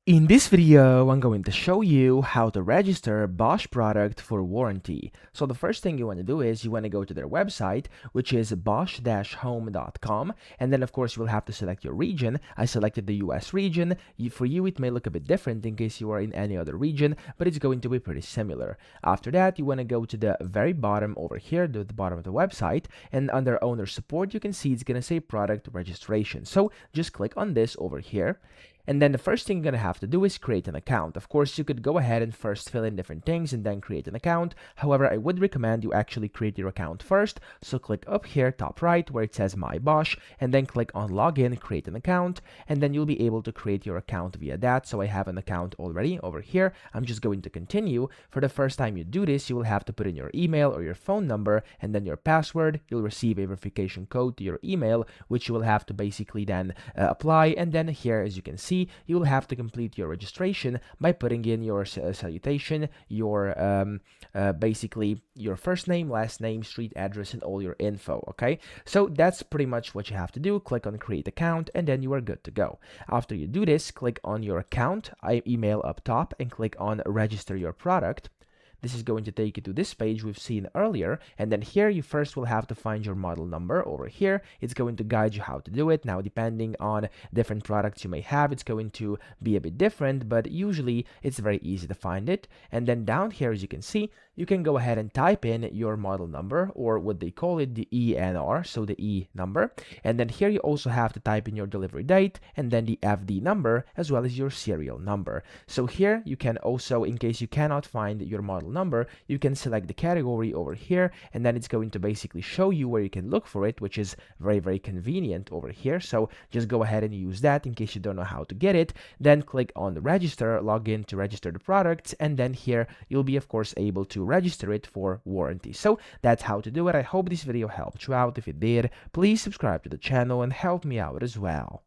In this video, I'm going to show you how to register Bosch product for warranty. So the first thing you want to do is you want to go to their website, which is bosch-home.com. And then of course you will have to select your region. I selected the US region. For you, it may look a bit different in case you are in any other region, but it's going to be pretty similar. After that, you want to go to the very bottom over here, the bottom of the website, and under owner support, you can see it's going to say product registration. So just click on this over here. And then the first thing you're going to have to do is create an account. Of course, you could go ahead and first fill in different things and then create an account. However, I would recommend you actually create your account first. So click up here, top right, where it says My Bosch, and then click on Login, create an account, and then you'll be able to create your account via that. So I have an account already over here. I'm just going to continue. For the first time you do this, you will have to put in your email or your phone number and then your password. You'll receive a verification code to your email, which you will have to basically then apply. And then here, as you can see, you will have to complete your registration by putting in your salutation, your basically your first name, last name, street address, and all your info. Okay, so that's pretty much what you have to do. Click on create account, and then you are good to go. After you do this, click on your account email up top and click on register your product. This is going to take you to this page we've seen earlier, and then here you first will have to find your model number over here. It's going to guide you how to do it. Now, depending on different products you may have, it's going to be a bit different, but usually it's very easy to find it. And then down here, as you can see, you can go ahead and type in your model number, or what they call it, the ENR, so the E number. And then here you also have to type in your delivery date and then the FD number as well as your serial number. So here you can also, in case you cannot find your model number, you can select the category over here, and then it's going to basically show you where you can look for it, which is very convenient over here. So just go ahead and use that in case you don't know how to get it. Then click on the register, log in to register the products, and then here you'll be of course able to register it for warranty. So that's how to do it. I hope this video helped you out. If it did, please subscribe to the channel and help me out as well.